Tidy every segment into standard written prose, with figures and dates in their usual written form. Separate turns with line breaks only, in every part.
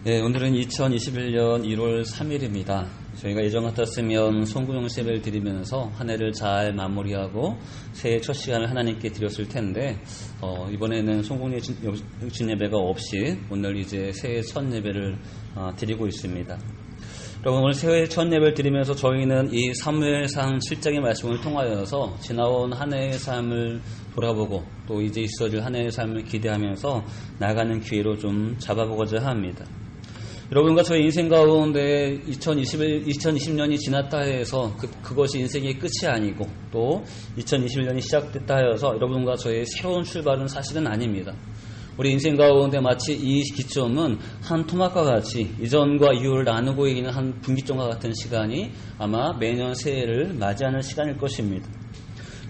네, 오늘은 2021년 1월 3일입니다. 저희가 예전 같았으면 송구영시 예배를 드리면서 한 해를 잘 마무리하고 새해 첫 시간을 하나님께 드렸을 텐데 이번에는 송구영시 예배가 없이 오늘 이제 새해 첫 예배를 드리고 있습니다. 여러분, 오늘 새해 첫 예배를 드리면서 저희는 이 사무엘상 7장의 말씀을 통하여서 지나온 한 해의 삶을 돌아보고 또 이제 있어질 한 해의 삶을 기대하면서 나아가는 기회로 좀 잡아보고자 합니다. 여러분과 저희 인생 가운데 2020년이 지났다 해서 그것이 인생의 끝이 아니고 또 2021년이 시작됐다 해서 여러분과 저의 새로운 출발은 사실은 아닙니다. 우리 인생 가운데 마치 이 기점은 한 토막과 같이 이전과 이후를 나누고 있는 한 분기점과 같은 시간이 아마 매년 새해를 맞이하는 시간일 것입니다.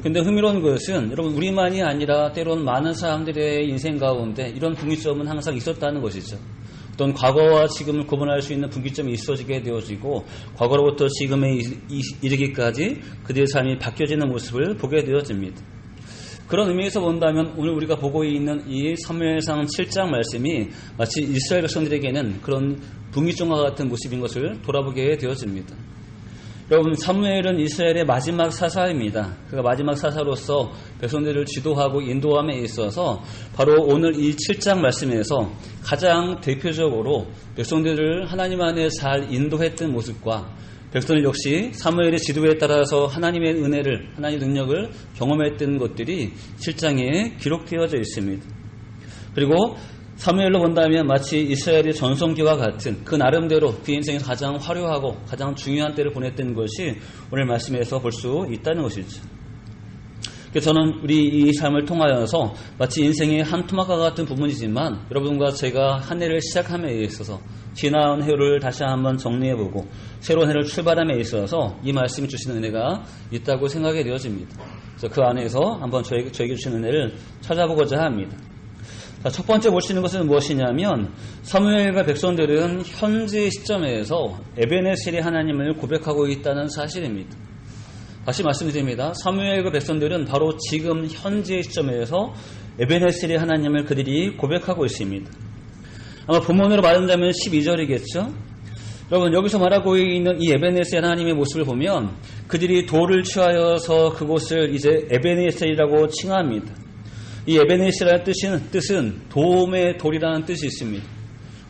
근데 흥미로운 것은 여러분, 우리만이 아니라 때론 많은 사람들의 인생 가운데 이런 분기점은 항상 있었다는 것이죠. 어떤 과거와 지금을 구분할 수 있는 분기점이 있어지게 되어지고 과거로부터 지금에 이르기까지 그들의 삶이 바뀌어지는 모습을 보게 되어집니다. 그런 의미에서 본다면 오늘 우리가 보고 있는 이 사무엘상 7장 말씀이 마치 이스라엘 백성들에게는 그런 분기점과 같은 모습인 것을 돌아보게 되어집니다. 여러분, 사무엘은 이스라엘의 마지막 사사입니다. 그가 마지막 사사로서 백성들을 지도하고 인도함에 있어서 바로 오늘 이 7장 말씀에서 가장 대표적으로 백성들을 하나님 안에 잘 인도했던 모습과 백성들 역시 사무엘의 지도에 따라서 하나님의 은혜를, 하나님의 능력을 경험했던 것들이 7장에 기록되어져 있습니다. 그리고 사무엘로 본다면 마치 이스라엘의 전성기와 같은 그 나름대로 그 인생에서 가장 화려하고 가장 중요한 때를 보냈던 것이 오늘 말씀에서 볼 수 있다는 것이죠. 그래서 저는 우리 이 삶을 통하여서 마치 인생의 한 토막과 같은 부분이지만 여러분과 제가 한 해를 시작함에 있어서 지나온 해를 다시 한번 정리해보고 새로운 해를 출발함에 있어서 이 말씀이 주시는 은혜가 있다고 생각이 되어집니다. 그래서 그 안에서 한번 저에게 주시는 은혜를 찾아보고자 합니다. 자, 첫 번째 볼 수 있는 것은 무엇이냐면 사무엘과 백성들은 현재 시점에서 에베네셀의 하나님을 고백하고 있다는 사실입니다. 다시 말씀드립니다. 사무엘과 백성들은 바로 지금 현재 시점에서 에베네셀의 하나님을 그들이 고백하고 있습니다. 아마 본문으로 말한다면 12절이겠죠. 여러분, 여기서 말하고 있는 이 에베네셀 하나님의 모습을 보면 그들이 돌을 취하여서 그곳을 이제 에베네셀이라고 칭합니다. 이 에베네셀이라는 뜻은 도움의 돌이라는 뜻이 있습니다.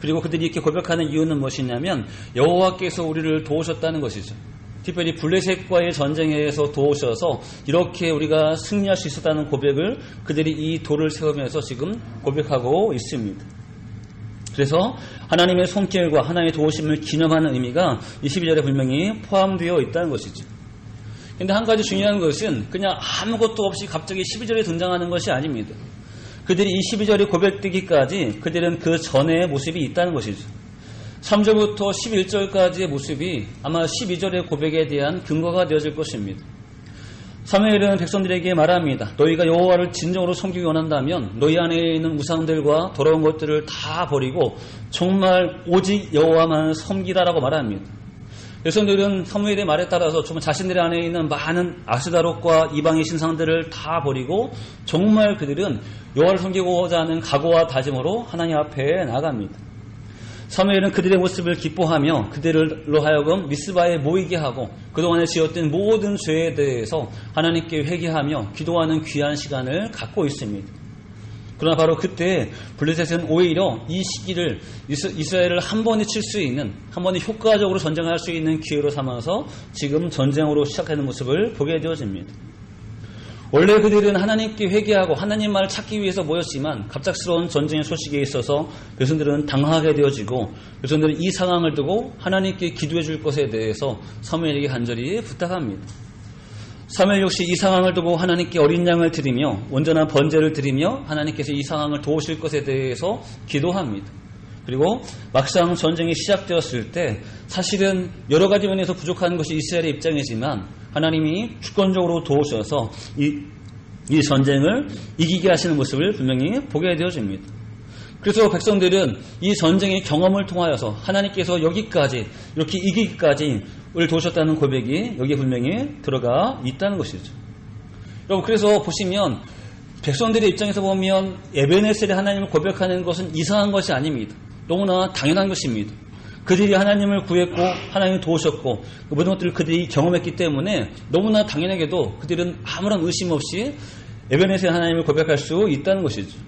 그리고 그들이 이렇게 고백하는 이유는 무엇이냐면 여호와께서 우리를 도우셨다는 것이죠. 특별히 블레셋과의 전쟁에서 도우셔서 이렇게 우리가 승리할 수 있었다는 고백을 그들이 이 돌을 세우면서 지금 고백하고 있습니다. 그래서 하나님의 손길과 하나님의 도우심을 기념하는 의미가 22절에 분명히 포함되어 있다는 것이죠. 근데 한 가지 중요한 것은 그냥 아무것도 없이 갑자기 12절에 등장하는 것이 아닙니다. 그들이 이 12절이 고백되기까지 그들은 그 전의 모습이 있다는 것이죠. 3절부터 11절까지의 모습이 아마 12절의 고백에 대한 근거가 되어질 것입니다. 사무엘은 백성들에게 말합니다. 너희가 여호와를 진정으로 섬기기 원한다면 너희 안에 있는 우상들과 더러운 것들을 다 버리고 정말 오직 여호와만 섬기라라고 말합니다. 백성들은 사무엘의 말에 따라서 정말 자신들 안에 있는 많은 아스다롯과 이방의 신상들을 다 버리고 정말 그들은 여호와를 섬기고자 하는 각오와 다짐으로 하나님 앞에 나갑니다. 사무엘은 그들의 모습을 기뻐하며 그들로 하여금 미스바에 모이게 하고 그동안에 지었던 모든 죄에 대해서 하나님께 회개하며 기도하는 귀한 시간을 갖고 있습니다. 그러나 바로 그때 블레셋은 오히려 이 시기를 이스라엘을 한 번에 칠 수 있는, 한 번에 효과적으로 전쟁할 수 있는 기회로 삼아서 지금 전쟁으로 시작하는 모습을 보게 되어집니다. 원래 그들은 하나님께 회개하고 하나님 말을 찾기 위해서 모였지만 갑작스러운 전쟁의 소식에 있어서 백성들은 당하게 되어지고 백성들은 이 상황을 두고 하나님께 기도해 줄 것에 대해서 사무엘에게 간절히 부탁합니다. 사무엘 역시 이 상황을 두고 하나님께 어린 양을 드리며 온전한 번제를 드리며 하나님께서 이 상황을 도우실 것에 대해서 기도합니다. 그리고 막상 전쟁이 시작되었을 때 사실은 여러 가지 면에서 부족한 것이 이스라엘의 입장이지만 하나님이 주권적으로 도우셔서 이 전쟁을 이기게 하시는 모습을 분명히 보게 되어집니다. 그래서 백성들은 이 전쟁의 경험을 통하여서 하나님께서 여기까지 이렇게 이기기까지 을 도우셨다는 고백이 여기에 분명히 들어가 있다는 것이죠. 여러분, 그래서 보시면 백성들의 입장에서 보면 에베네셀의 하나님을 고백하는 것은 이상한 것이 아닙니다. 너무나 당연한 것입니다. 그들이 하나님을 구했고 하나님을 도우셨고 그 모든 것들을 그들이 경험했기 때문에 너무나 당연하게도 그들은 아무런 의심 없이 에베네셀 하나님을 고백할 수 있다는 것이죠.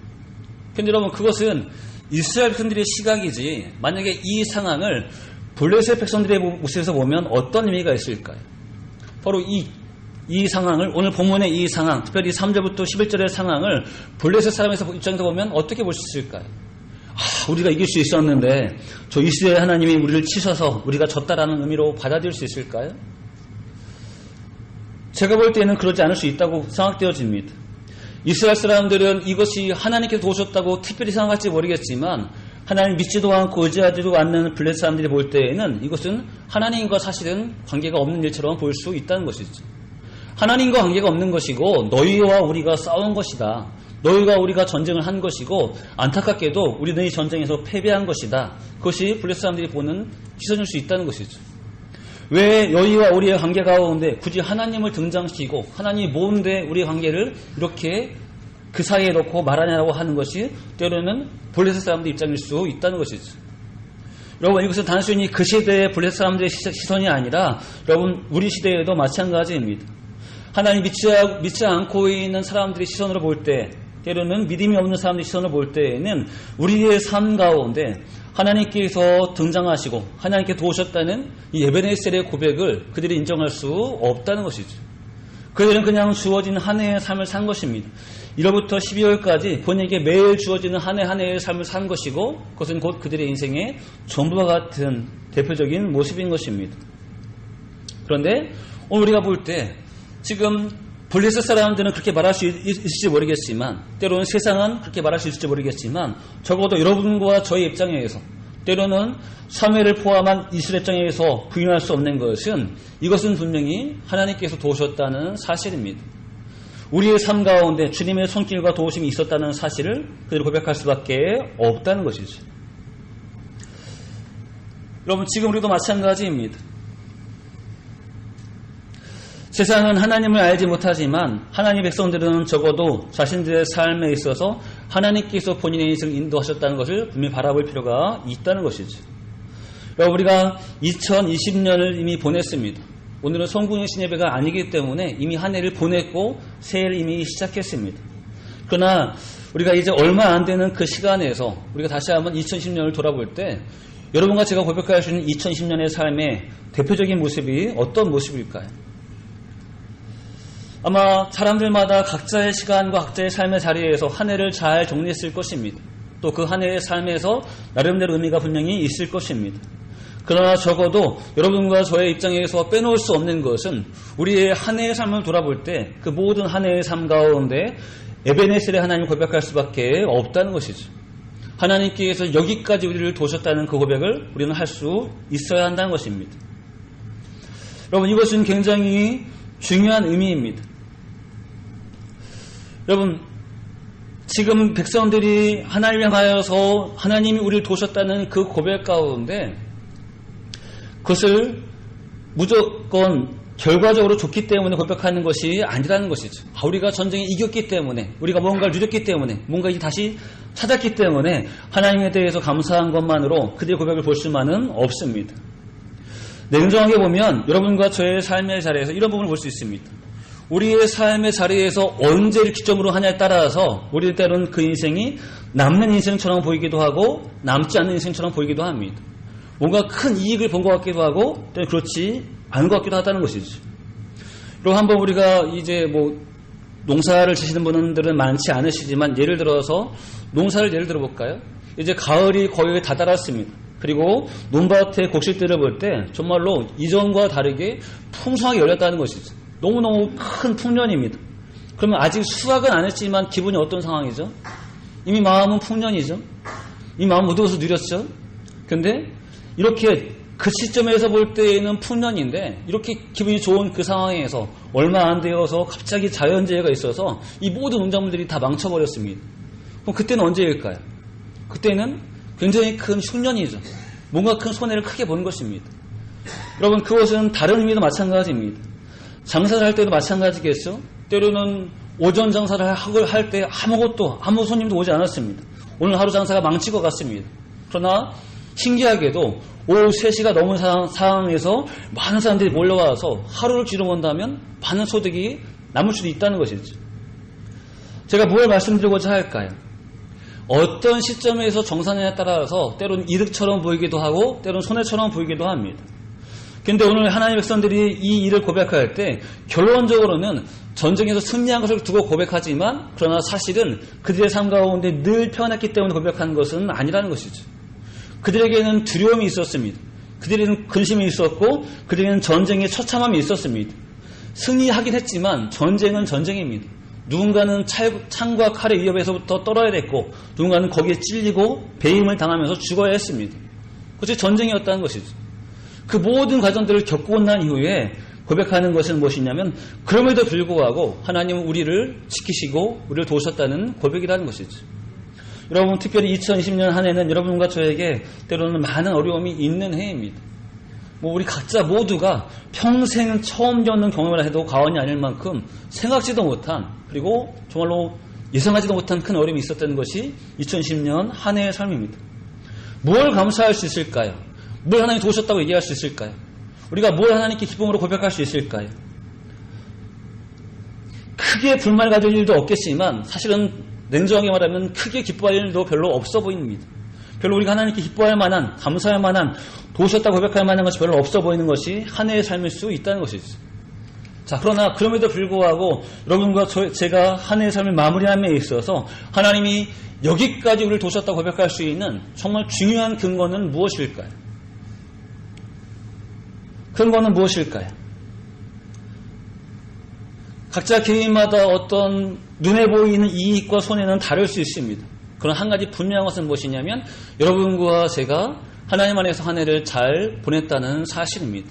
그런데 여러분, 그것은 이스라엘 백성들의 시각이지 만약에 이 상황을 블레셋 백성들의 모습에서 보면 어떤 의미가 있을까요? 바로 이 상황을, 오늘 본문의 이 상황, 특별히 3절부터 11절의 상황을 블레셋 사람에서 입장에서 보면 어떻게 볼 수 있을까요? 우리가 이길 수 있었는데 저 이스라엘 하나님이 우리를 치셔서 우리가 졌다라는 의미로 받아들일 수 있을까요? 제가 볼 때는 그러지 않을 수 있다고 생각되어집니다. 이스라엘 사람들은 이것이 하나님께서 도우셨다고 특별히 생각할지 모르겠지만 하나님 믿지도 않고 의지하지도 않는 블레셋 사람들이 볼 때에는 이것은 하나님과 사실은 관계가 없는 일처럼 보일 수 있다는 것이죠. 하나님과 관계가 없는 것이고 너희와 우리가 싸운 것이다. 너희가 우리가 전쟁을 한 것이고 안타깝게도 우리는 이 전쟁에서 패배한 것이다. 그것이 블레셋 사람들이 보는 시선일 수 있다는 것이죠. 왜 너희와 우리의 관계 가운데 굳이 하나님을 등장시키고 하나님이 뭔데 우리의 관계를 이렇게 그 사이에 놓고 말하냐고 하는 것이 때로는 블레셋 사람들 입장일 수 있다는 것이죠. 여러분, 이것은 단순히 그 시대의 블레셋 사람들의 시선이 아니라 여러분 우리 시대에도 마찬가지입니다. 하나님 믿지 않고 있는 사람들의 시선으로 볼 때, 때로는 믿음이 없는 사람들의 시선을 볼 때에는 우리의 삶 가운데 하나님께서 등장하시고 하나님께 도우셨다는 이 에베네셀의 고백을 그들이 인정할 수 없다는 것이죠. 그들은 그냥 주어진 한 해의 삶을 산 것입니다. 1월부터 12월까지 본인에게 매일 주어지는 한 해 한 해의 삶을 산 것이고 그것은 곧 그들의 인생의 전부와 같은 대표적인 모습인 것입니다. 그런데 오늘 우리가 볼 때 지금 블레셋 사람들은 그렇게 말할 수 있을지 모르겠지만 때로는 세상은 그렇게 말할 수 있을지 모르겠지만 적어도 여러분과 저의 입장에서 때로는 사무엘을 포함한 이스라엘 입장에서 부인할 수 없는 것은 이것은 분명히 하나님께서 도우셨다는 사실입니다. 우리의 삶 가운데 주님의 손길과 도우심이 있었다는 사실을 그대로 고백할 수밖에 없다는 것이죠. 여러분, 지금 우리도 마찬가지입니다. 세상은 하나님을 알지 못하지만 하나님의 백성들은 적어도 자신들의 삶에 있어서 하나님께서 본인의 인생을 인도하셨다는 것을 분명히 바라볼 필요가 있다는 것이죠. 여러분, 우리가 2020년을 이미 보냈습니다. 오늘은 성군의 신예배가 아니기 때문에 이미 한 해를 보냈고 새해를 이미 시작했습니다. 그러나 우리가 이제 얼마 안 되는 그 시간에서 우리가 다시 한번 2010년을 돌아볼 때 여러분과 제가 고백할 수 있는 2010년의 삶의 대표적인 모습이 어떤 모습일까요? 아마 사람들마다 각자의 시간과 각자의 삶의 자리에서 한 해를 잘 정리했을 것입니다. 또 그 한 해의 삶에서 나름대로 의미가 분명히 있을 것입니다. 그러나 적어도 여러분과 저의 입장에서 빼놓을 수 없는 것은 우리의 한 해의 삶을 돌아볼 때 그 모든 한 해의 삶 가운데 에베네셀의 하나님을 고백할 수밖에 없다는 것이죠. 하나님께서 여기까지 우리를 도우셨다는 그 고백을 우리는 할 수 있어야 한다는 것입니다. 여러분, 이것은 굉장히 중요한 의미입니다. 여러분, 지금 백성들이 하나님을 향하여서 하나님이 우리를 도우셨다는 그 고백 가운데 그것을 무조건 결과적으로 좋기 때문에 고백하는 것이 아니라는 것이죠. 우리가 전쟁에 이겼기 때문에, 우리가 뭔가를 누렸기 때문에, 뭔가 다시 찾았기 때문에 하나님에 대해서 감사한 것만으로 그들의 고백을 볼 수만은 없습니다. 냉정하게 보면 여러분과 저의 삶의 자리에서 이런 부분을 볼 수 있습니다. 우리의 삶의 자리에서 언제를 기점으로 하냐에 따라서 우리 때로는 그 인생이 남는 인생처럼 보이기도 하고 남지 않는 인생처럼 보이기도 합니다. 뭔가 큰 이익을 본 것 같기도 하고 때로는 그렇지 않은 것 같기도 하다는 것이죠. 그리고 한번 우리가 이제 농사를 지시는 분들은 많지 않으시지만 예를 들어서 농사를 예를 들어볼까요? 이제 가을이 거의 다다랐습니다. 그리고 논밭의 곡식들을 볼 때 정말로 이전과 다르게 풍성하게 열렸다는 것이죠. 너무너무 큰 풍년입니다. 그러면 아직 수확은 안 했지만 기분이 어떤 상황이죠? 이미 마음은 풍년이죠. 이 마음 모두 것을 누렸죠. 그런데 이렇게 그 시점에서 볼 때에는 풍년인데 이렇게 기분이 좋은 그 상황에서 얼마 안 되어서 갑자기 자연재해가 있어서 이 모든 농작물들이 다 망쳐버렸습니다. 그럼 그때는 언제일까요? 그때는 굉장히 큰 흉년이죠. 뭔가 큰 손해를 크게 보는 것입니다. 여러분, 그것은 다른 의미도 마찬가지입니다. 장사를 할 때도 마찬가지겠죠. 때로는 오전 장사를 할 때 아무 손님도 오지 않았습니다. 오늘 하루 장사가 망칠 것 같습니다. 그러나 신기하게도 오후 3시가 넘은 상황에서 많은 사람들이 몰려와서 하루를 지켜본다면 많은 소득이 남을 수도 있다는 것이죠. 제가 뭘 말씀드리고자 할까요? 어떤 시점에서 정산에 따라서 때로는 이득처럼 보이기도 하고 때로는 손해처럼 보이기도 합니다. 그런데 오늘 하나님의 백성들이 이 일을 고백할 때 결론적으로는 전쟁에서 승리한 것을 두고 고백하지만 그러나 사실은 그들의 삶 가운데 늘 편했기 때문에 고백하는 것은 아니라는 것이죠. 그들에게는 두려움이 있었습니다. 그들에게는 근심이 있었고 그들에게는 전쟁의 처참함이 있었습니다. 승리하긴 했지만 전쟁은 전쟁입니다. 누군가는 창과 칼의 위협에서부터 떨어야 됐고 누군가는 거기에 찔리고 배임을 당하면서 죽어야 했습니다. 그것이 전쟁이었다는 것이죠. 그 모든 과정들을 겪고 난 이후에 고백하는 것은 무엇이냐면 그럼에도 불구하고 하나님은 우리를 지키시고 우리를 도우셨다는 고백이라는 것이죠. 여러분 특별히 2020년 한 해는 여러분과 저에게 때로는 많은 어려움이 있는 해입니다. 우리 각자 모두가 평생 처음 겪는 경험을 해도 과언이 아닐 만큼 생각지도 못한 그리고 정말로 예상하지도 못한 큰 어려움이 있었다는 것이 2010년 한 해의 삶입니다. 뭘 감사할 수 있을까요? 뭘 하나님이 도우셨다고 얘기할 수 있을까요? 우리가 뭘 하나님께 기쁨으로 고백할 수 있을까요? 크게 불만을 가질 일도 없겠지만 사실은 냉정하게 말하면 크게 기뻐할 일도 별로 없어 보입니다. 별로 우리가 하나님께 기뻐할 만한, 감사할 만한, 도우셨다고 고백할 만한 것이 별로 없어 보이는 것이 한 해의 삶일 수 있다는 것이죠. 자, 그러나 그럼에도 불구하고 여러분과 제가 한 해의 삶을 마무리함에 있어서 하나님이 여기까지 우리를 도우셨다고 고백할 수 있는 정말 중요한 근거는 무엇일까요? 근거는 무엇일까요? 각자 개인마다 어떤 눈에 보이는 이익과 손해는 다를 수 있습니다. 그런 한 가지 분명한 것은 무엇이냐면 여러분과 제가 하나님 안에서 한 해를 잘 보냈다는 사실입니다.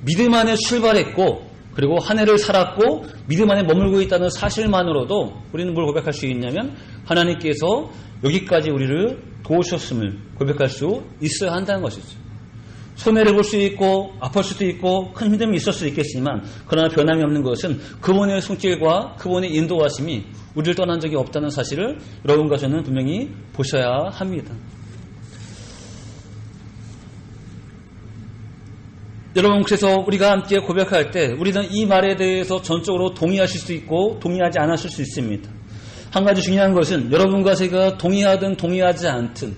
믿음 안에 출발했고 그리고 한 해를 살았고 믿음 안에 머물고 있다는 사실만으로도 우리는 뭘 고백할 수 있냐면 하나님께서 여기까지 우리를 도우셨음을 고백할 수 있어야 한다는 것이죠. 손해를 볼 수 있고 아플 수도 있고 큰 힘듦이 있을 수 있겠지만 그러나 변함이 없는 것은 그분의 손길과 그분의 인도하심이 우리를 떠난 적이 없다는 사실을 여러분과 저는 분명히 보셔야 합니다. 여러분 그래서 우리가 함께 고백할 때 우리는 이 말에 대해서 전적으로 동의하실 수 있고 동의하지 않으실 수 있습니다. 한 가지 중요한 것은 여러분과 제가 동의하든 동의하지 않든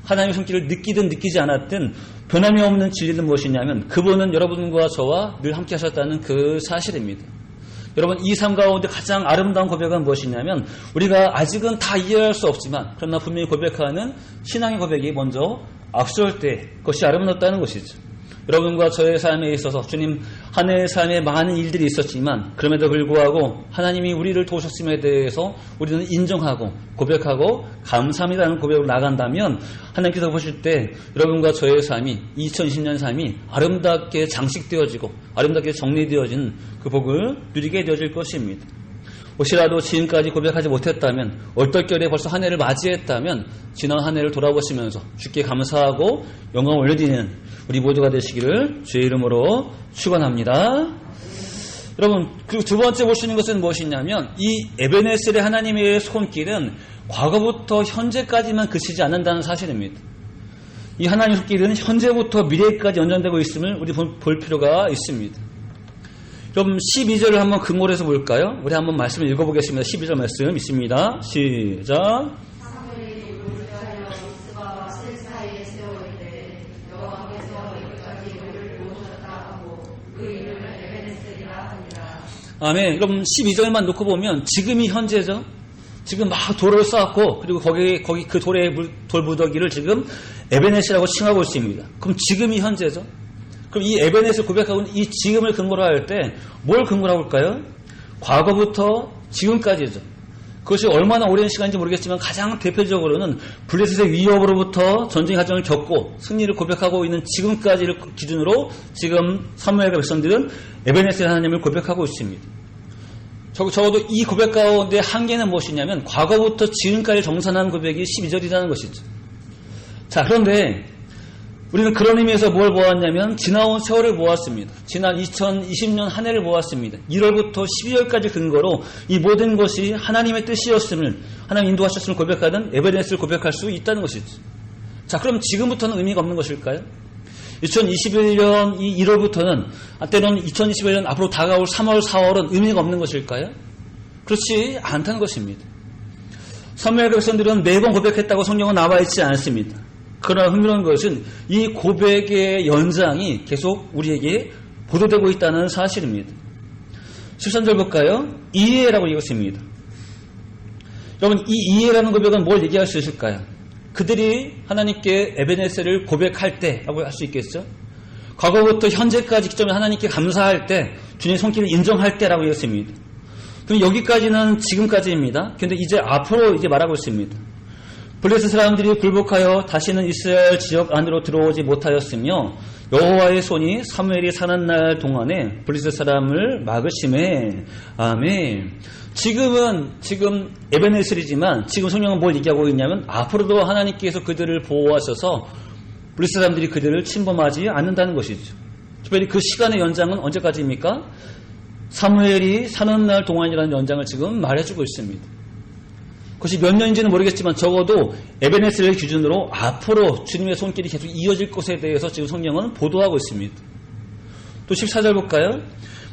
하나님의 손길을 느끼든 느끼지 않았든 변함이 없는 진리는 무엇이냐면 그분은 여러분과 저와 늘 함께 하셨다는 그 사실입니다. 여러분 이 삶 가운데 가장 아름다운 고백은 무엇이냐면 우리가 아직은 다 이해할 수 없지만 그러나 분명히 고백하는 신앙의 고백이 먼저 앞설 때 그것이 아름답다는 것이죠. 여러분과 저의 삶에 있어서 주님 한 해의 삶에 많은 일들이 있었지만 그럼에도 불구하고 하나님이 우리를 도우셨음에 대해서 우리는 인정하고 고백하고 감사합니다라는 고백으로 나간다면 하나님께서 보실 때 여러분과 저의 삶이 2020년 삶이 아름답게 장식되어지고 아름답게 정리되어진 그 복을 누리게 되어질 것입니다. 혹시라도 지금까지 고백하지 못했다면 얼떨결에 벌써 한 해를 맞이했다면 지난 한 해를 돌아보시면서 주께 감사하고 영광을 올려드리는 우리 모두가 되시기를 주의 이름으로 축원합니다. 여러분 그리고 두 번째 볼 수 있는 것은 무엇이냐면 이 에베네셀의 하나님의 손길은 과거부터 현재까지만 그치지 않는다는 사실입니다. 이 하나님의 손길은 현재부터 미래까지 연장되고 있음을 우리 볼 필요가 있습니다. 그럼 12절을 한번 근거로 해서 볼까요? 우리 한번 말씀을 읽어보겠습니다. 12절 말씀 있습니다. 시작. 아멘. 여러분 12절만 놓고 보면 지금이 현재죠. 지금 막 돌을 쌓았고 그리고 거기 그 돌 무더기를 지금 에베넷이라고 칭하고 있습니다. 그럼 지금이 현재죠. 그럼 이 에베넷을 고백하고 있는 이 지금을 근거로 할 때 뭘 근거로 할까요? 과거부터 지금까지죠. 그것이 얼마나 오랜 시간인지 모르겠지만 가장 대표적으로는 블레셋의 위협으로부터 전쟁 과정을 겪고 승리를 고백하고 있는 지금까지를 기준으로 지금 사무엘과 백성들은 에베넷의 하나님을 고백하고 있습니다. 적어도 이 고백 가운데 한계는 무엇이냐면 과거부터 지금까지 정산한 고백이 12절이라는 것이죠. 자, 그런데 우리는 그런 의미에서 뭘 보았냐면 지나온 세월을 보았습니다. 지난 2020년 한 해를 보았습니다. 1월부터 12월까지 근거로 이 모든 것이 하나님의 뜻이었음을 하나님 인도하셨음을 고백하던 에베넷을 고백할 수 있다는 것이죠. 자, 그럼 지금부터는 의미가 없는 것일까요? 2021년 이 1월부터는, 때로는 2021년 앞으로 다가올 3월, 4월은 의미가 없는 것일까요? 그렇지 않다는 것입니다. 사무엘 백성들은 매번 고백했다고 성경은 나와 있지 않습니다. 그러나 흥미로운 것은 이 고백의 연장이 계속 우리에게 보도되고 있다는 사실입니다. 13절 볼까요? 이해라고 읽었습니다. 여러분, 이 이해라는 고백은 뭘 얘기할 수 있을까요? 그들이 하나님께 에베네셀을 고백할 때라고 할 수 있겠죠? 과거부터 현재까지 기점에 하나님께 감사할 때, 주님의 손길을 인정할 때라고 읽었습니다. 그럼 여기까지는 지금까지입니다. 그런데 이제 앞으로 이제 말하고 있습니다. 블레셋 사람들이 굴복하여 다시는 이스라엘 지역 안으로 들어오지 못하였으며 여호와의 손이 사무엘이 사는 날 동안에 블레셋 사람을 막으심에. 아멘. 지금 에베네셀이지만 지금 성경은 뭘 얘기하고 있냐면 앞으로도 하나님께서 그들을 보호하셔서 블레셋 사람들이 그들을 침범하지 않는다는 것이죠. 특별히 그 시간의 연장은 언제까지입니까? 사무엘이 사는 날 동안이라는 연장을 지금 말해주고 있습니다. 그것이 몇 년인지는 모르겠지만 적어도 에베네셀을 기준으로 앞으로 주님의 손길이 계속 이어질 것에 대해서 지금 성경은 보도하고 있습니다. 또 14절 볼까요?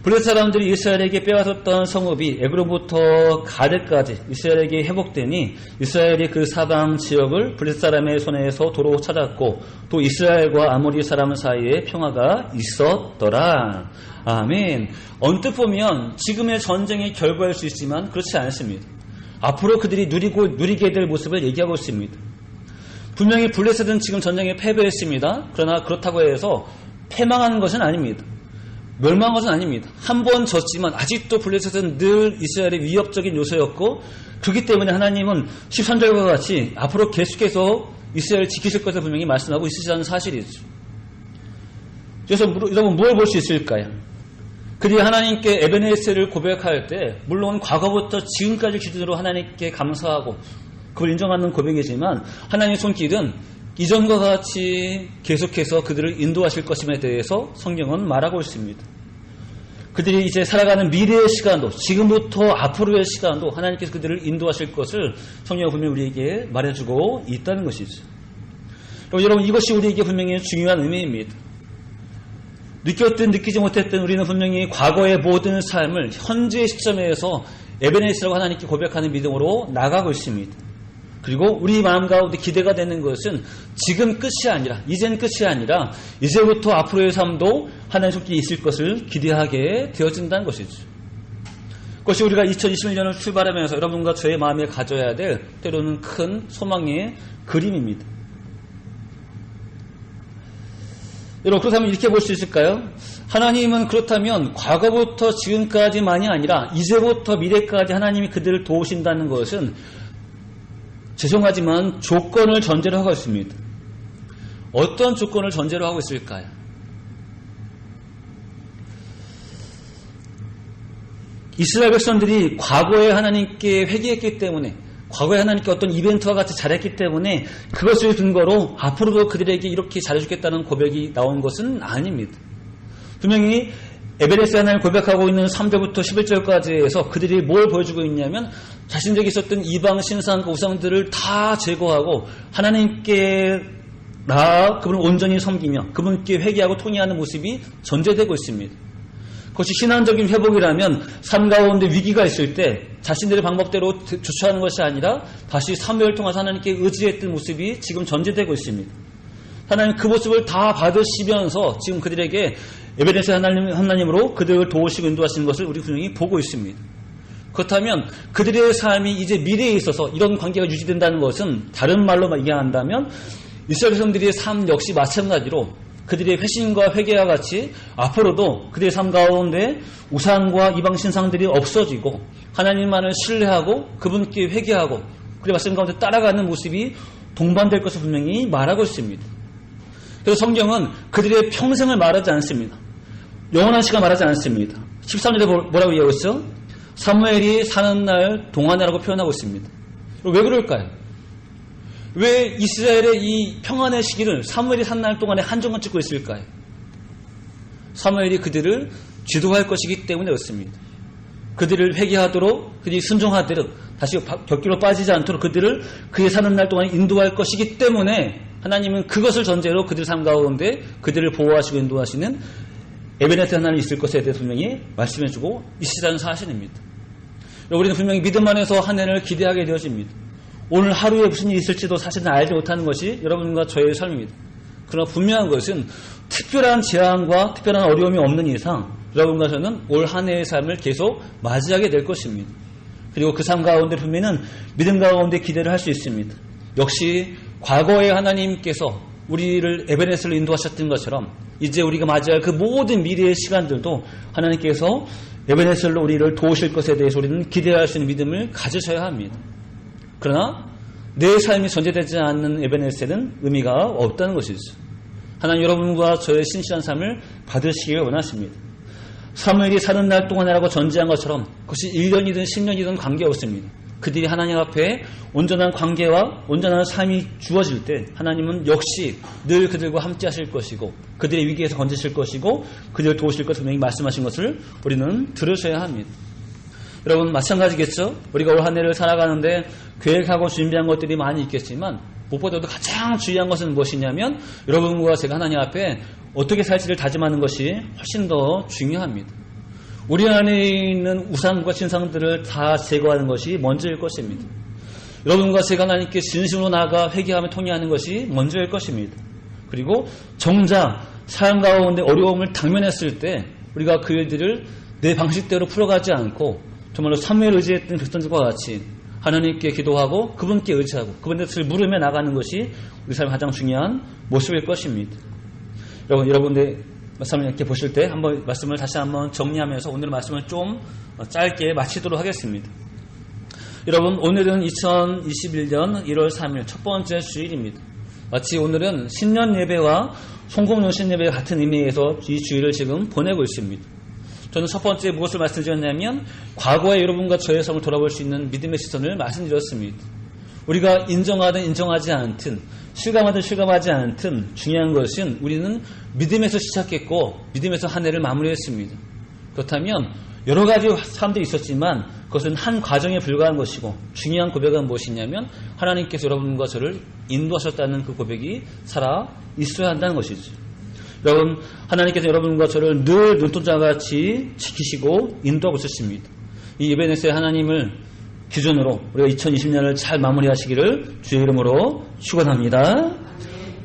블레셋 사람들이 이스라엘에게 빼앗았던 성읍이 에그로부터 가데까지 이스라엘에게 회복되니 이스라엘이 그 사방 지역을 블레셋 사람의 손에서 도로 찾았고 또 이스라엘과 아모리 사람 사이에 평화가 있었더라. 아멘. 언뜻 보면 지금의 전쟁의 결과일 수 있지만 그렇지 않습니다. 앞으로 그들이 누리게 될 모습을 얘기하고 있습니다. 분명히 블레셋은 지금 전쟁에 패배했습니다. 그러나 그렇다고 해서 패망한 것은 아닙니다. 멸망한 것은 아닙니다. 한 번 졌지만 아직도 블레셋은 늘 이스라엘의 위협적인 요소였고 그렇기 때문에 하나님은 13절과 같이 앞으로 계속해서 이스라엘을 지키실 것을 분명히 말씀하고 있으시다는 사실이죠. 그래서 여러분 무엇을 볼 수 있을까요? 그들이 하나님께 에베네셀을 고백할 때 물론 과거부터 지금까지 기준으로 하나님께 감사하고 그걸 인정하는 고백이지만 하나님의 손길은 이전과 같이 계속해서 그들을 인도하실 것임에 대해서 성경은 말하고 있습니다. 그들이 이제 살아가는 미래의 시간도 지금부터 앞으로의 시간도 하나님께서 그들을 인도하실 것을 성경은 분명히 우리에게 말해주고 있다는 것이죠. 여러분 이것이 우리에게 분명히 중요한 의미입니다. 느꼈든 느끼지 못했든 우리는 분명히 과거의 모든 삶을 현재의 시점에서 에베네셀과 하나님께 고백하는 믿음으로 나가고 있습니다. 그리고 우리 마음 가운데 기대가 되는 것은 지금 끝이 아니라 이젠 끝이 아니라 이제부터 앞으로의 삶도 하나님의 손길이 있을 것을 기대하게 되어진다는 것이죠. 그것이 우리가 2021년을 출발하면서 여러분과 저의 마음에 가져야 될 때로는 큰 소망의 그림입니다. 여러분 그렇다면 이렇게 볼 수 있을까요? 하나님은 그렇다면 과거부터 지금까지만이 아니라 이제부터 미래까지 하나님이 그들을 도우신다는 것은 죄송하지만 조건을 전제로 하고 있습니다. 어떤 조건을 전제로 하고 있을까요? 이스라엘 백성들이 과거에 하나님께 회개했기 때문에 과거에 하나님께 어떤 이벤트와 같이 잘했기 때문에 그것을 근거로 앞으로도 그들에게 이렇게 잘해주겠다는 고백이 나온 것은 아닙니다. 분명히 에베네셀 하나님을 고백하고 있는 3절부터 11절까지에서 그들이 뭘 보여주고 있냐면 자신들에게 있었던 이방 신상과 우상들을 다 제거하고 하나님께 그분을 온전히 섬기며 그분께 회개하고 통회하는 모습이 전제되고 있습니다. 그것이 신앙적인 회복이라면 삶 가운데 위기가 있을 때 자신들의 방법대로 조처하는 것이 아니라 다시 사무엘을 통해서 하나님께 의지했던 모습이 지금 전제되고 있습니다. 하나님 그 모습을 다 받으시면서 지금 그들에게 에베네셀 하나님으로 그들을 도우시고 인도하시는 것을 우리 분명히 보고 있습니다. 그렇다면 그들의 삶이 이제 미래에 있어서 이런 관계가 유지된다는 것은 다른 말로 얘기한다면 이스라엘 백성들의 삶 역시 마찬가지로 그들의 회심과 회개와 같이 앞으로도 그들의 삶 가운데 우상과 이방 신상들이 없어지고 하나님만을 신뢰하고 그분께 회개하고 그의 말씀 가운데 따라가는 모습이 동반될 것을 분명히 말하고 있습니다. 그래서 성경은 그들의 평생을 말하지 않습니다. 영원한 시간 말하지 않습니다. 13절에 뭐라고 얘기하고 있어? 사무엘이 사는 날 동안이라고 표현하고 있습니다. 왜 그럴까요? 왜 이스라엘의 이 평안의 시기를 사무엘이 산 날 동안에 한정을 찍고 있을까요? 사무엘이 그들을 지도할 것이기 때문에 그렇습니다. 그들을 회개하도록 그들이 순종하도록 다시 격기로 빠지지 않도록 그들을 그의 사는 날 동안에 인도할 것이기 때문에 하나님은 그것을 전제로 그들 삶 가운데 그들을 보호하시고 인도하시는 에베네셀 하나님이 있을 것에 대해 분명히 말씀해주고 있으라는 사실입니다. 우리는 분명히 믿음 안에서 한 해를 기대하게 되어집니다. 오늘 하루에 무슨 일이 있을지도 사실은 알지 못하는 것이 여러분과 저의 삶입니다. 그러나 분명한 것은 특별한 재앙과 특별한 어려움이 없는 이상 여러분과 저는 올 한 해의 삶을 계속 맞이하게 될 것입니다. 그리고 그 삶 가운데 분명히 믿음 가운데 기대를 할 수 있습니다. 역시 과거에 하나님께서 우리를 에베네셀로 인도하셨던 것처럼 이제 우리가 맞이할 그 모든 미래의 시간들도 하나님께서 에베네셀로 우리를 도우실 것에 대해서 우리는 기대할 수 있는 믿음을 가지셔야 합니다. 그러나 내 삶이 전제되지 않는 에베네셀은 의미가 없다는 것이죠. 하나님 여러분과 저의 신실한 삶을 받으시기를 원하십니다. 사무엘이 사는 날 동안이라고 전제한 것처럼 그것이 1년이든 10년이든 관계없습니다. 그들이 하나님 앞에 온전한 관계와 온전한 삶이 주어질 때 하나님은 역시 늘 그들과 함께 하실 것이고 그들의 위기에서 건지실 것이고 그들을 도우실 것을 분명히 말씀하신 것을 우리는 들으셔야 합니다. 여러분 마찬가지겠죠? 우리가 올 한 해를 살아가는데 계획하고 준비한 것들이 많이 있겠지만 무엇보다도 가장 중요한 것은 무엇이냐면 여러분과 제가 하나님 앞에 어떻게 살지를 다짐하는 것이 훨씬 더 중요합니다. 우리 안에 있는 우상과 신상들을 다 제거하는 것이 먼저일 것입니다. 여러분과 제가 하나님께 진심으로 나아가 회개하며 통회하는 것이 먼저일 것입니다. 그리고 정작 삶 가운데 어려움을 당면했을 때 우리가 그 일들을 내 방식대로 풀어가지 않고 정말로 사무엘 의지했던 백성들과 같이 하나님께 기도하고 그분께 의지하고 그분의 뜻을 물으며 나가는 것이 우리 삶의 가장 중요한 모습일 것입니다. 여러분들 말씀을 이렇게 보실 때 한번 말씀을 다시 한번 정리하면서 오늘 말씀을 좀 짧게 마치도록 하겠습니다. 여러분 오늘은 2021년 1월 3일 첫 번째 주일입니다. 마치 오늘은 신년 예배와 송공령 신예배 같은 의미에서 이 주일을 지금 보내고 있습니다. 저는 첫 번째 무엇을 말씀드렸냐면 과거에 여러분과 저의 삶을 돌아볼 수 있는 믿음의 시선을 말씀드렸습니다. 우리가 인정하든 인정하지 않든 실감하든 실감하지 않든 중요한 것은 우리는 믿음에서 시작했고 믿음에서 한 해를 마무리했습니다. 그렇다면 여러 가지 사람들이 있었지만 그것은 한 과정에 불과한 것이고 중요한 고백은 무엇이냐면 하나님께서 여러분과 저를 인도하셨다는 그 고백이 살아 있어야 한다는 것이죠. 여러분 하나님께서 여러분과 저를 늘 눈동자같이 지키시고 인도하고 있으십니다. 이 에베네셀 하나님을 기준으로 우리가 2020년을 잘 마무리하시기를 주의 이름으로 축원합니다.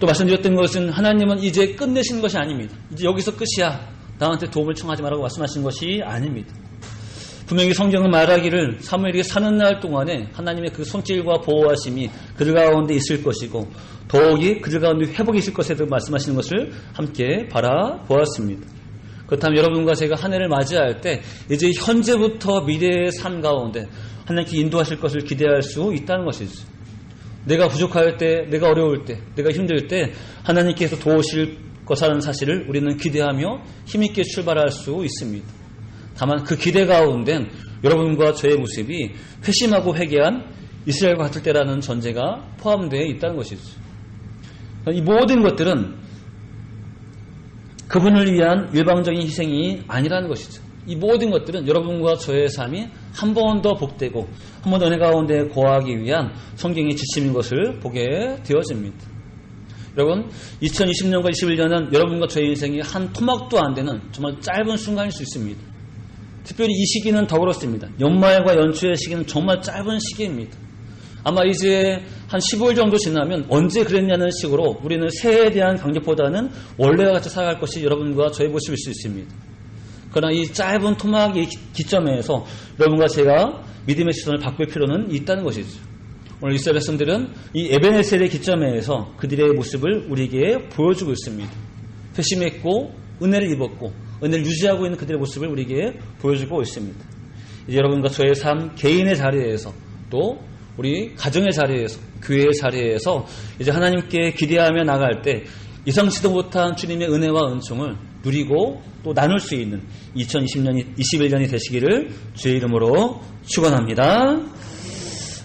또 말씀드렸던 것은 하나님은 이제 끝내시는 것이 아닙니다. 이제 여기서 끝이야. 나한테 도움을 청하지 말라고 말씀하신 것이 아닙니다. 분명히 성경은 말하기를 사무엘이 사는 날 동안에 하나님의 그 손길과 보호하심이 그들 가운데 있을 것이고 더욱이 그들 가운데 회복이 있을 것에 대해 말씀하시는 것을 함께 바라보았습니다. 그렇다면 여러분과 제가 한 해를 맞이할 때 이제 현재부터 미래의 삶 가운데 하나님께 인도하실 것을 기대할 수 있다는 것이죠. 내가 부족할 때, 내가 어려울 때, 내가 힘들 때 하나님께서 도우실 것이라는 사실을 우리는 기대하며 힘있게 출발할 수 있습니다. 다만 그 기대 가운데는 여러분과 저의 모습이 회심하고 회개한 이스라엘과 같을 때라는 전제가 포함되어 있다는 것이죠. 이 모든 것들은 그분을 위한 일방적인 희생이 아니라는 것이죠. 이 모든 것들은 여러분과 저의 삶이 한 번 더 복되고 한 번 더 은혜 가운데 거하기 위한 성경의 지침인 것을 보게 되어집니다. 여러분 2020년과 21년은 여러분과 저의 인생이 한 토막도 안 되는 정말 짧은 순간일 수 있습니다. 특별히 이 시기는 더 그렇습니다. 연말과 연초의 시기는 정말 짧은 시기입니다. 아마 이제 한 15일 정도 지나면 언제 그랬냐는 식으로 우리는 새해에 대한 강력보다는 원래와 같이 살아갈 것이 여러분과 저의 모습일 수 있습니다. 그러나 이 짧은 토막의 기점에서 여러분과 제가 믿음의 시선을 바꿀 필요는 있다는 것이죠. 오늘 이스라엘 백성들은 이 에베네셀의 기점에서 그들의 모습을 우리에게 보여주고 있습니다. 회심했고 은혜를 입었고 은혜를 유지하고 있는 그들의 모습을 우리에게 보여주고 있습니다. 이제 여러분과 저의 삶 개인의 자리에서 또 우리 가정의 자리에서 교회의 자리에서 이제 하나님께 기대하며 나갈 때 예상치도 못한 주님의 은혜와 은총을 누리고 또 나눌 수 있는 21년이 되시기를 주의 이름으로 축원합니다.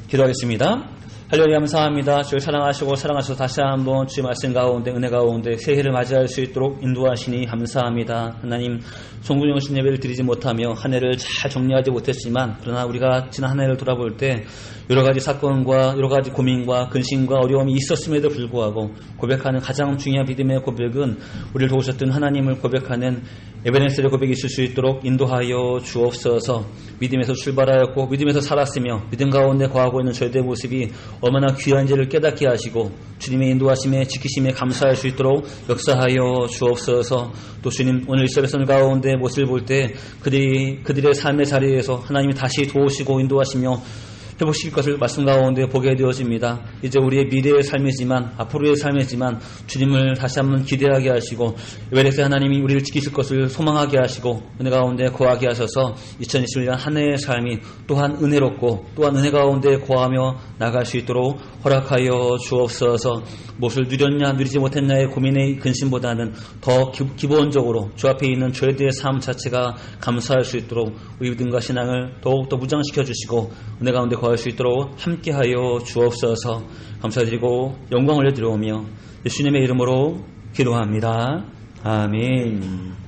기도하겠습니다. 할렐루야 감사합니다. 주를 사랑하시고 사랑하셔서 다시 한번 주의 말씀 가운데 은혜 가운데 새해를 맞이할 수 있도록 인도하시니 감사합니다. 하나님 송구영신 예배를 드리지 못하며 한 해를 잘 정리하지 못했지만 그러나 우리가 지난 한 해를 돌아볼 때 여러 가지 사건과 여러 가지 고민과 근심과 어려움이 있었음에도 불구하고 고백하는 가장 중요한 믿음의 고백은 우리를 도우셨던 하나님을 고백하는 에베네셀의 고백이 있을 수 있도록 인도하여 주옵소서. 믿음에서 출발하였고 믿음에서 살았으며 믿음 가운데 거하고 있는 저희들의 모습이 얼마나 귀한지를 깨닫게 하시고 주님의 인도하심에 지키심에 감사할 수 있도록 역사하여 주옵소서. 또 주님 오늘 이스라엘 선 가운데 모습을 볼 때 그들의 삶의 자리에서 하나님이 다시 도우시고 인도하시며 회복시킬 것을 말씀 가운데 보게 되어집니다. 이제 우리의 미래의 삶이지만 앞으로의 삶이지만 주님을 다시 한번 기대하게 하시고 외래에서 하나님이 우리를 지키실 것을 소망하게 하시고 은혜 가운데 거하게 하셔서 2021년 한 해의 삶이 또한 은혜롭고 또한 은혜 가운데 거하며 나갈 수 있도록 허락하여 주옵소서. 무엇을 누렸냐 누리지 못했냐의 고민의 근심보다는 더 기본적으로 주 앞에 있는 저희들의 삶 자체가 감사할 수 있도록 우리 믿음과 신앙을 더욱더 무장시켜 주시고 은혜 가운데 거할 수 있도록 함께하여 주옵소서. 감사드리고 영광 올려드리오며 예수님의 이름으로 기도합니다. 아멘.